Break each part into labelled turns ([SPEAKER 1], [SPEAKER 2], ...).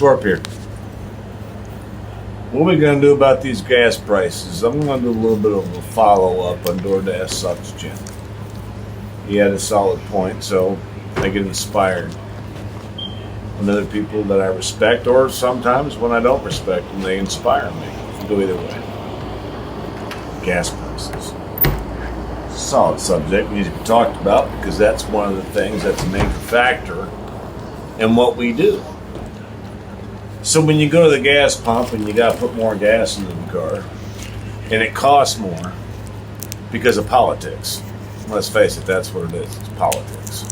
[SPEAKER 1] Scorpion, what are we going to do about these gas prices? I'm going to do a little bit of a follow-up on DoorDash Sucks Jim. He had a solid point, so I get inspired when other people that I respect, or sometimes when I don't respect them, they inspire me. Go either way. Gas prices. Solid subject needs to be talked about because that's one of the things that's a major factor in what we do. So when you go to the gas pump and you got to put more gas into the car, and it costs more because of politics. Let's face it, that's what it is. It's politics.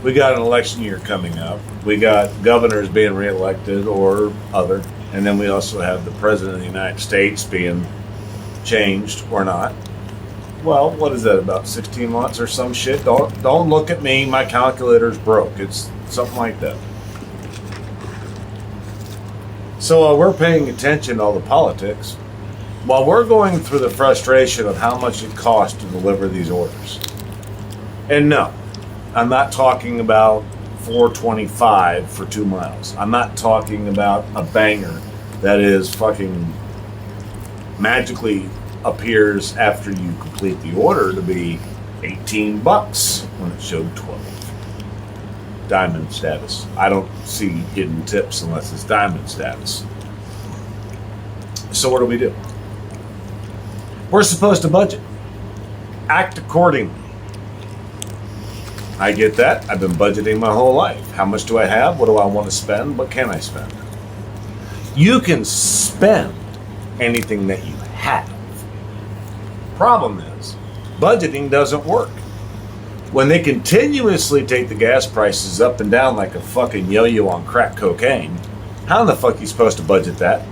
[SPEAKER 1] We got an election year coming up. We got governors being reelected or other, and then we also have the president of the United States being changed or not. Well, what is that, about 16 months or some shit? Don't look at me. My calculator's broke. It's something like that. So we're paying attention to all the politics while we're going through the frustration of how much it costs to deliver these orders. And no, I'm not talking about $4.25 for 2 miles. I'm not talking about a banger that is fucking magically appears after you complete the order to be $18 when it showed 12. Diamond status. I don't see getting tips unless it's diamond status. So what do we do? We're supposed to budget. Act accordingly. I get that. I've been budgeting my whole life. How much do I have? What do I want to spend? What can I spend? You can spend anything that you have. Problem is, budgeting doesn't work. When they continuously take the gas prices up and down like a fucking yo-yo on crack cocaine, how in the fuck are you supposed to budget that?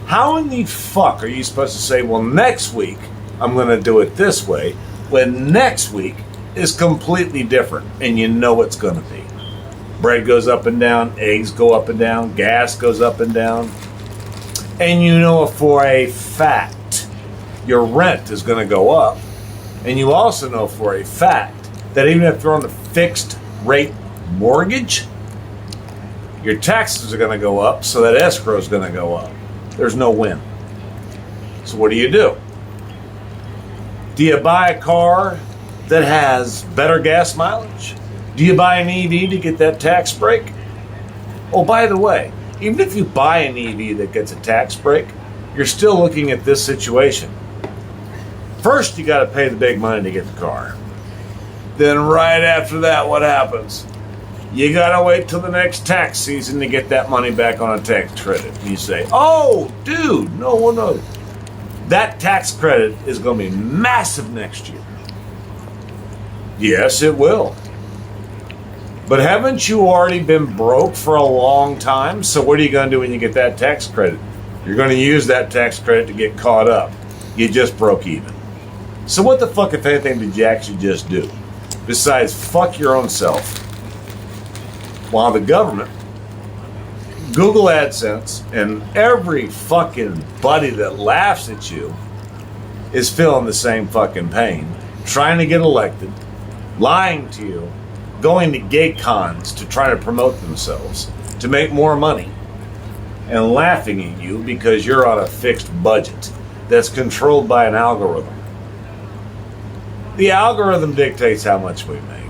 [SPEAKER 1] How in the fuck are you supposed to say, well, next week I'm going to do it this way, when next week is completely different and you know it's going to be? Bread goes up and down, eggs go up and down, gas goes up and down, and you know for a fact your rent is going to go up, and you also know for a fact that even if you're on the fixed rate mortgage, your taxes are going to go up, so that escrow is going to go up. There's no win. So what do? Do you buy a car that has better gas mileage? Do you buy an EV to get that tax break? Oh, by the way, even if you buy an EV that gets a tax break, you're still looking at this situation. First, you got to pay the big money to get the car. Then right after that, what happens? You gotta wait till the next tax season to get that money back on a tax credit. And you say, oh, dude, no. That tax credit is gonna be massive next year. Yes, it will. But haven't you already been broke for a long time? So what are you gonna do when you get that tax credit? You're gonna use that tax credit to get caught up. You just broke even. So what the fuck, if anything, did you actually just do? Besides, fuck your own self. While the government, Google AdSense, and every fucking buddy that laughs at you is feeling the same fucking pain, trying to get elected, lying to you, going to gay cons to try to promote themselves, to make more money, and laughing at you because you're on a fixed budget that's controlled by an algorithm. The algorithm dictates how much we make.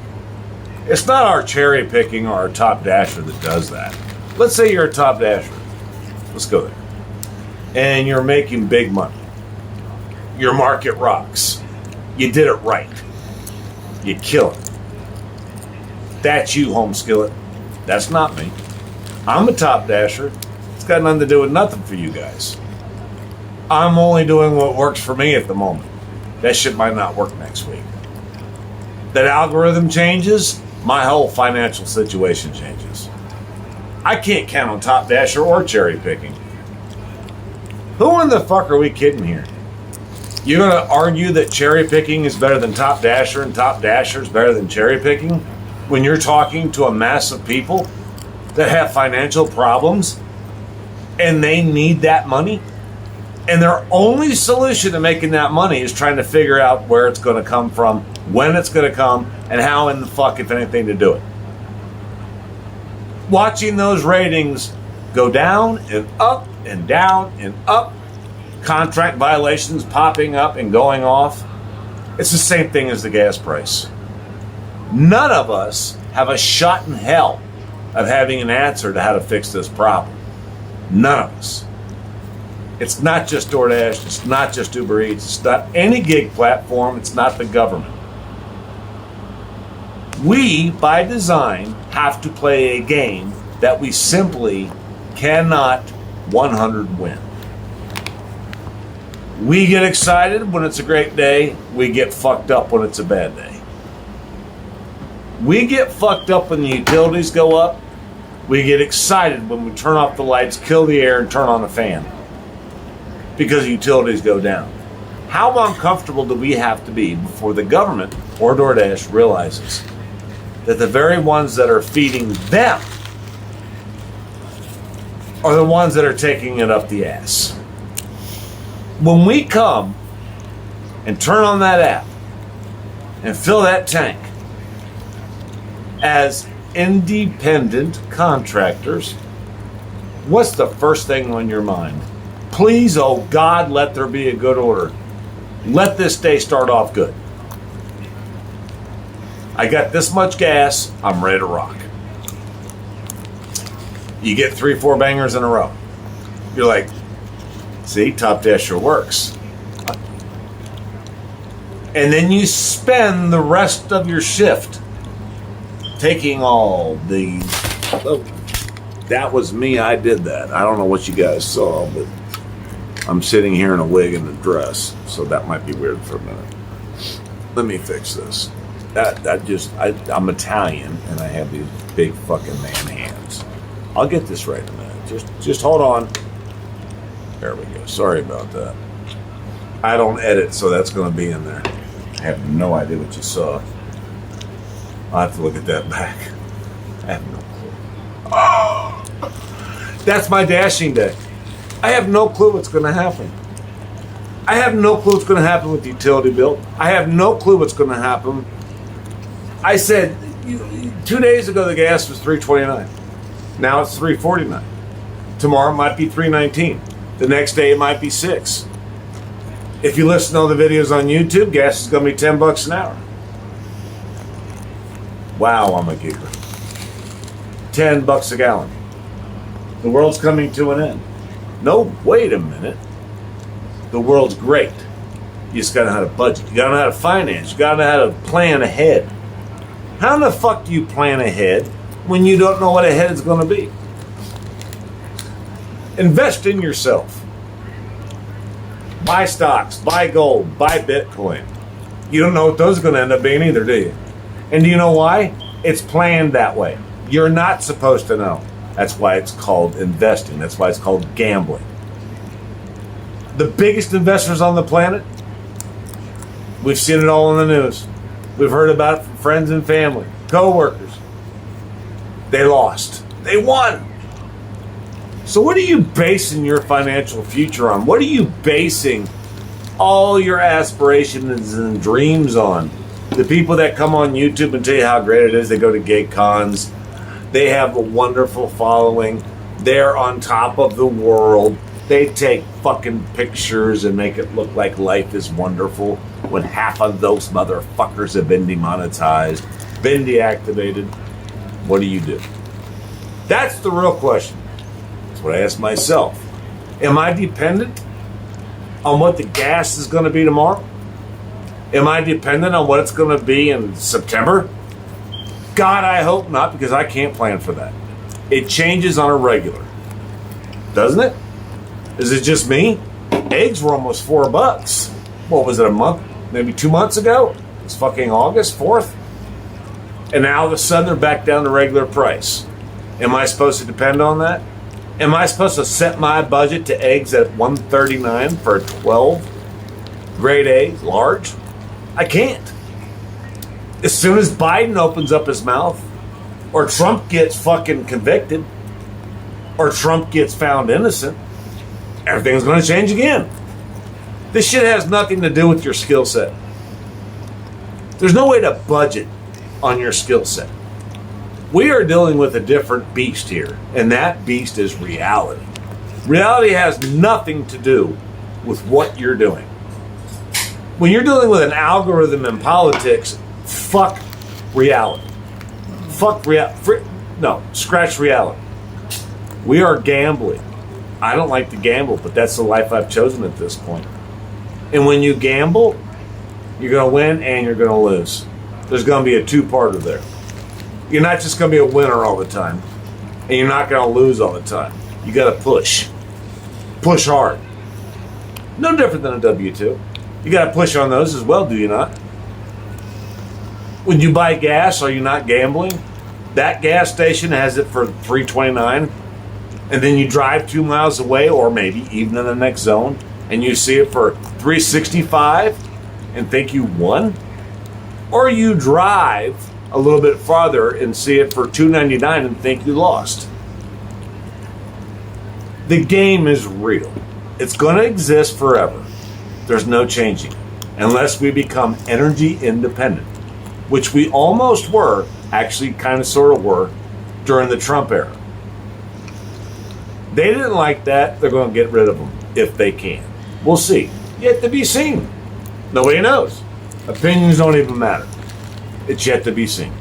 [SPEAKER 1] It's not our cherry picking or our top dasher that does that. Let's say you're a top dasher. Let's go there. And you're making big money. Your market rocks. You did it right. You kill it. That's you, home skillet. That's not me. I'm a top dasher. It's got nothing to do with nothing for you guys. I'm only doing what works for me at the moment. That shit might not work next week. That algorithm changes, my whole financial situation changes. I can't count on Top Dasher or cherry picking. Who in the fuck are we kidding here? You're going to argue that cherry picking is better than Top Dasher and Top Dasher is better than cherry picking when you're talking to a mass of people that have financial problems and they need that money? And their only solution to making that money is trying to figure out where it's going to come from, when it's going to come, and how in the fuck, if anything, to do it. Watching those ratings go down and up and down and up, contract violations popping up and going off, it's the same thing as the gas price. None of us have a shot in hell of having an answer to how to fix this problem. None of us. It's not just DoorDash, it's not just Uber Eats, it's not any gig platform, it's not the government. We, by design, have to play a game that we simply cannot 100 win. We get excited when it's a great day, we get fucked up when it's a bad day. We get fucked up when the utilities go up, we get excited when we turn off the lights, kill the air, and turn on the fan. Because utilities go down. How uncomfortable do we have to be before the government or DoorDash realizes that the very ones that are feeding them are the ones that are taking it up the ass? When we come and turn on that app and fill that tank as independent contractors, what's the first thing on your mind? Please, oh God, let there be a good order. Let this day start off good. I got this much gas, I'm ready to rock. You get 3-4 bangers in a row. You're like, see, Top Dasher works. And then you spend the rest of your shift taking all these. Oh, that was me, I did that. I don't know what you guys saw, but I'm sitting here in a wig and a dress, so that might be weird for a minute. Let me fix this. I'm Italian, and I have these big fucking man hands. I'll get this right in a minute. Just hold on. There we go. Sorry about that. I don't edit, so that's going to be in there. I have no idea what you saw. I'll have to look at that back. I have no clue. Oh! That's my dashing day. I have no clue what's going to happen. I have no clue what's going to happen with the utility bill. I have no clue what's going to happen. I said 2 days ago the gas was $3.29. Now it's $3.49. Tomorrow it might be $3.19. The next day it might be $6. If you listen to all the videos on YouTube, gas is going to be $10 an hour. Wow, I'm a giggler. $10 a gallon. The world's coming to an end. No, wait a minute. The world's great. You just gotta know how to budget. You gotta know how to finance. You gotta know how to plan ahead. How in the fuck do you plan ahead when you don't know what ahead is gonna be? Invest in yourself. Buy stocks, buy gold, buy Bitcoin. You don't know what those are gonna end up being either, do you? And do you know why? It's planned that way. You're not supposed to know. That's why it's called investing. That's why it's called gambling. The biggest investors on the planet, we've seen it all in the news. We've heard about it from friends and family, co-workers. They lost. They won. So what are you basing your financial future on? What are you basing all your aspirations and dreams on? The people that come on YouTube and tell you how great it is, they go to gay cons. They have a wonderful following. They're on top of the world. They take fucking pictures and make it look like life is wonderful when half of those motherfuckers have been demonetized, been deactivated. What do you do? That's the real question. That's what I ask myself. Am I dependent on what the gas is going to be tomorrow? Am I dependent on what it's going to be in September? God, I hope not, because I can't plan for that. It changes on a regular. Doesn't it? Is it just me? Eggs were almost $4. What was it, a month? Maybe 2 months ago? It's fucking August 4th. And now all of a sudden they're back down to regular price. Am I supposed to depend on that? Am I supposed to set my budget to eggs at $1.39 for a 12 grade A large? I can't. As soon as Biden opens up his mouth, or Trump gets fucking convicted, or Trump gets found innocent, everything's going to change again. This shit has nothing to do with your skill set. There's no way to budget on your skill set. We are dealing with a different beast here, and that beast is reality. Reality has nothing to do with what you're doing. When you're dealing with an algorithm in politics, fuck reality. Scratch reality. We are gambling. I don't like to gamble, but that's the life I've chosen at this point. And when you gamble, you're going to win and you're going to lose. There's going to be a two-parter there. You're not just going to be a winner all the time, and you're not going to lose all the time. You got to push. Push hard. No different than a W-2. You got to push on those as well, do you not? When you buy gas, are you not gambling? That gas station has it for $3.29, and then you drive 2 miles away, or maybe even in the next zone, and you see it for $3.65 and think you won? Or you drive a little bit farther and see it for $2.99 and think you lost. The game is real. It's going to exist forever. There's no changing unless we become energy independent, which we almost were, actually kind of sort of were, during the Trump era. They didn't like that. They're going to get rid of them if they can. We'll see. Yet to be seen. Nobody knows. Opinions don't even matter. It's yet to be seen.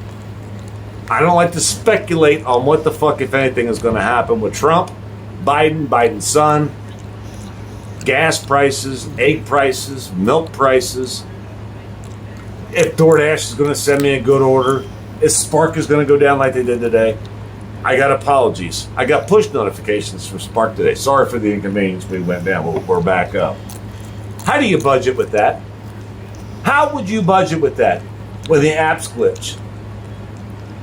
[SPEAKER 1] I don't like to speculate on what the fuck, if anything, is going to happen with Trump, Biden's son, gas prices, egg prices, milk prices. If DoorDash is going to send me a good order, if Spark is going to go down like they did today. I got apologies. I got push notifications from Spark today. Sorry for the inconvenience. We went down. We're back up. How do you budget with that? How would you budget with that when the apps glitch?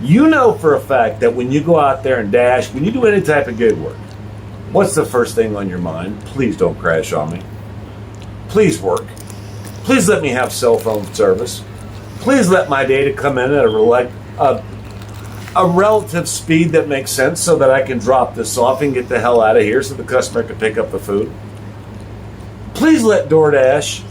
[SPEAKER 1] You know for a fact that when you go out there and dash, when you do any type of gig work, what's the first thing on your mind? Please don't crash on me. Please work. Please let me have cell phone service. Please let my data come in at a relative speed that makes sense so that I can drop this off and get the hell out of here so the customer can pick up the food. Please let DoorDash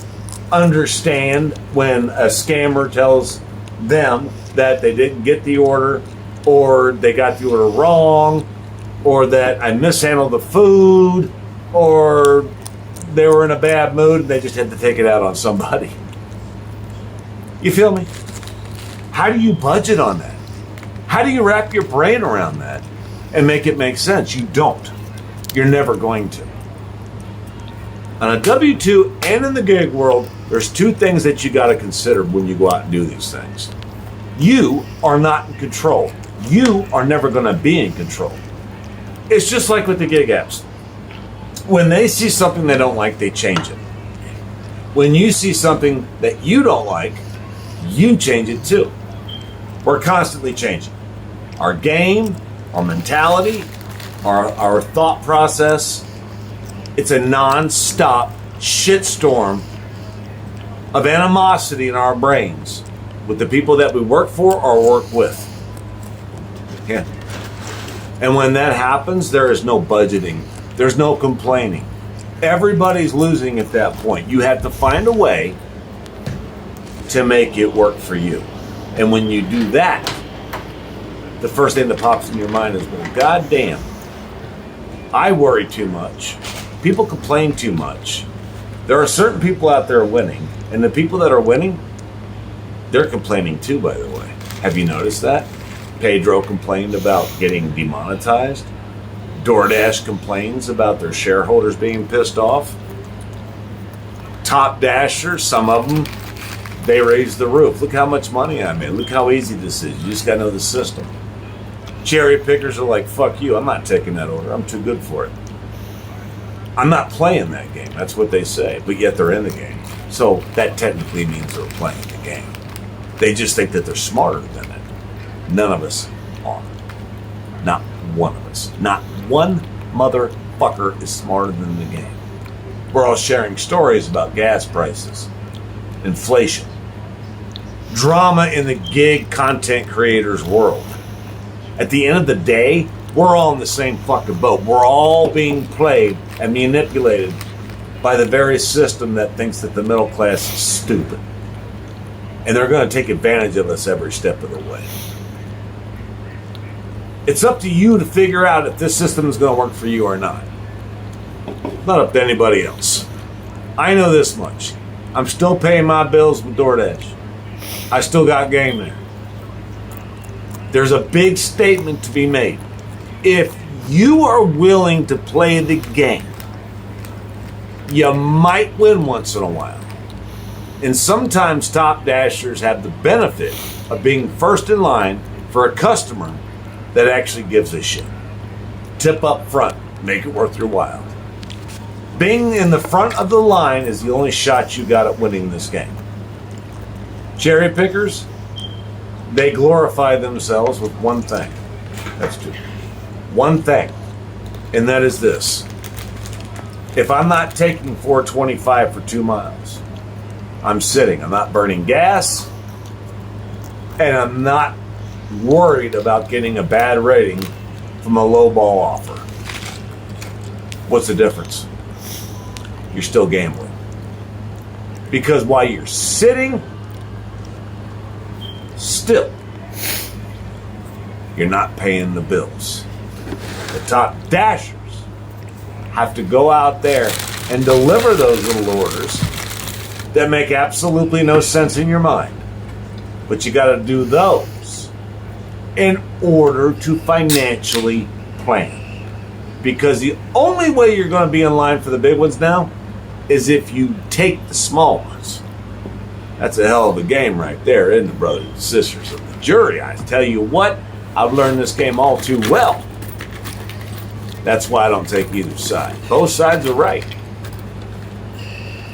[SPEAKER 1] understand when a scammer tells them that they didn't get the order, or they got the order wrong, or that I mishandled the food, or they were in a bad mood and they just had to take it out on somebody. You feel me? How do you budget on that? How do you wrap your brain around that and make it make sense? You don't. You're never going to. On a W-2 and in the gig world, there's two things that you got to consider when you go out and do these things. You are not in control. You are never going to be in control. It's just like with the gig apps. When they see something they don't like, they change it. When you see something that you don't like, you change it too. We're constantly changing. Our game, our mentality, our thought process, it's a non-stop shitstorm of animosity in our brains with the people that we work for or work with. Yeah. And when that happens, there is no budgeting. There's no complaining. Everybody's losing at that point. You have to find a way to make it work for you. And when you do that, the first thing that pops in your mind is, well, goddamn, I worry too much. People complain too much. There are certain people out there winning, and the people that are winning, they're complaining too, by the way. Have you noticed that? Pedro complained about getting demonetized. DoorDash complains about their shareholders being pissed off. Top Dashers, some of them, they raise the roof. Look how much money I made. Look how easy this is. You just got to know the system. Cherry pickers are like, fuck you. I'm not taking that order. I'm too good for it. I'm not playing that game. That's what they say. But yet they're in the game. So that technically means they're playing the game. They just think that they're smarter than it. None of us are. Not one of us. Not one motherfucker is smarter than the game. We're all sharing stories about gas prices, inflation, drama in the gig content creators world. At the end of the day, we're all in the same fucking boat. We're all being played and manipulated by the very system that thinks that the middle class is stupid. And they're going to take advantage of us every step of the way. It's up to you to figure out if this system is going to work for you or not. Not up to anybody else. I know this much. I'm still paying my bills with DoorDash. I still got game there. There's a big statement to be made. If you are willing to play the game, you might win once in a while. And sometimes top dashers have the benefit of being first in line for a customer that actually gives a shit. Tip up front, make it worth your while. Being in the front of the line is the only shot you got at winning this game. Cherry pickers, they glorify themselves with one thing. That's two. One thing, and that is this. If I'm not taking 425 for 2 miles, I'm sitting. I'm not burning gas, and I'm not worried about getting a bad rating from a low ball offer. What's the difference? You're still gambling. Because while you're sitting still, you're not paying the bills. The top dashers have to go out there and deliver those little orders that make absolutely no sense in your mind. But you got to do those in order to financially plan. Because the only way you're going to be in line for the big ones now is if you take the small ones. That's a hell of a game right there, isn't it, brothers and sisters of the jury? I tell you what, I've learned this game all too well. That's why I don't take either side. Both sides are right.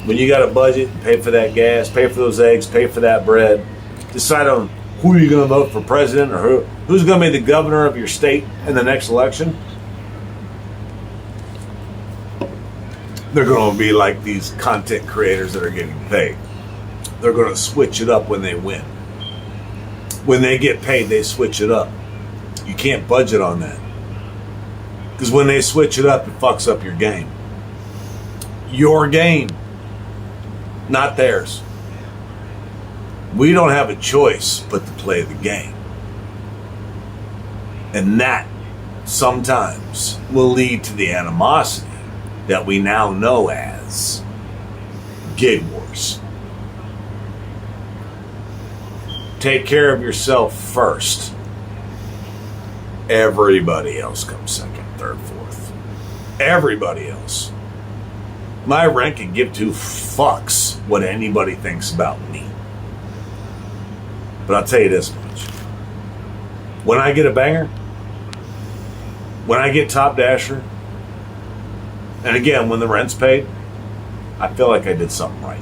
[SPEAKER 1] When you got a budget, pay for that gas, pay for those eggs, pay for that bread, decide on who you're going to vote for president or who's going to be the governor of your state in the next election. They're going to be like these content creators that are getting paid. They're going to switch it up when they win. When they get paid, they switch it up. You can't budget on that. Because when they switch it up, it fucks up your game. Your game, not theirs. We don't have a choice but to play the game. And that sometimes will lead to the animosity that we now know as gig wars. Take care of yourself first. Everybody else comes second, third, fourth. Everybody else. My rent can give two fucks what anybody thinks about me. But I'll tell you this much. When I get a banger, when I get Top Dasher, and again, when the rent's paid, I feel like I did something right.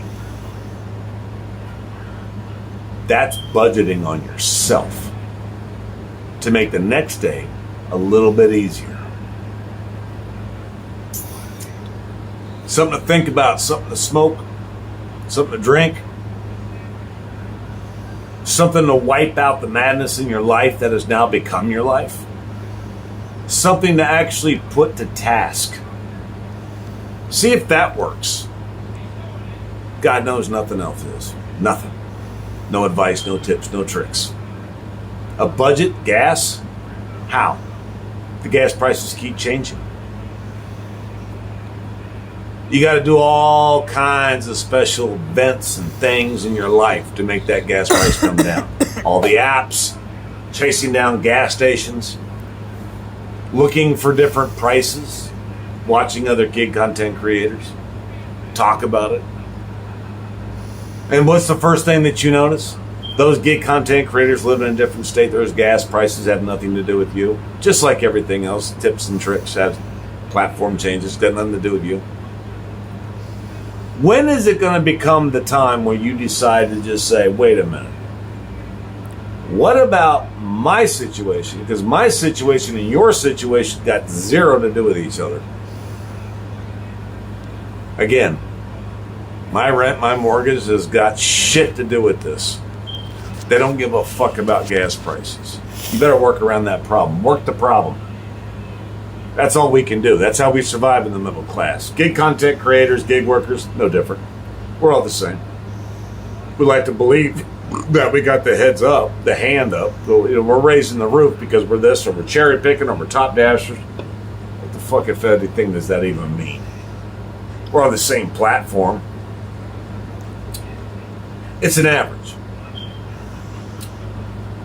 [SPEAKER 1] That's budgeting on yourself to make the next day a little bit easier. Something to think about, something to smoke, something to drink, something to wipe out the madness in your life that has now become your life, something to actually put to task. See if that works. God knows nothing else is. Nothing. No advice, no tips, no tricks. A budget, gas? How? The gas prices keep changing. You got to do all kinds of special events and things in your life to make that gas price come down. All the apps, chasing down gas stations, looking for different prices, watching other gig content creators talk about it. And what's the first thing that you notice? Those gig content creators live in a different state. Those gas prices have nothing to do with you. Just like everything else, tips and tricks have platform changes, got nothing to do with you. When is it going to become the time where you decide to just say, wait a minute, what about my situation? Because my situation and your situation got zero to do with each other. Again, my rent, my mortgage has got shit to do with this. They don't give a fuck about gas prices. You better work around that problem. Work the problem. That's all we can do. That's how we survive in the middle class. Gig content creators, gig workers, no different. We're all the same. We like to believe that we got the heads up, the hand up. We're raising the roof because we're this, or we're cherry picking, or we're top dashers. What the fuck if anything does that even mean? We're on the same platform. It's an average.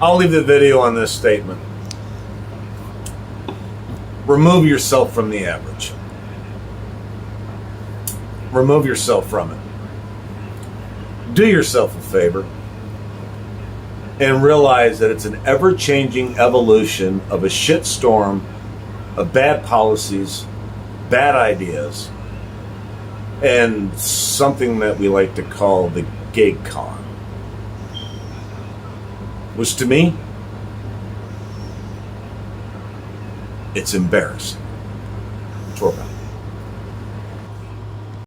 [SPEAKER 1] I'll leave the video on this statement. Remove yourself from the average. Remove yourself from it. Do yourself a favor and realize that it's an ever-changing evolution of a shitstorm of bad policies, bad ideas, and something that we like to call the gig con. Which to me, it's embarrassing. Torben.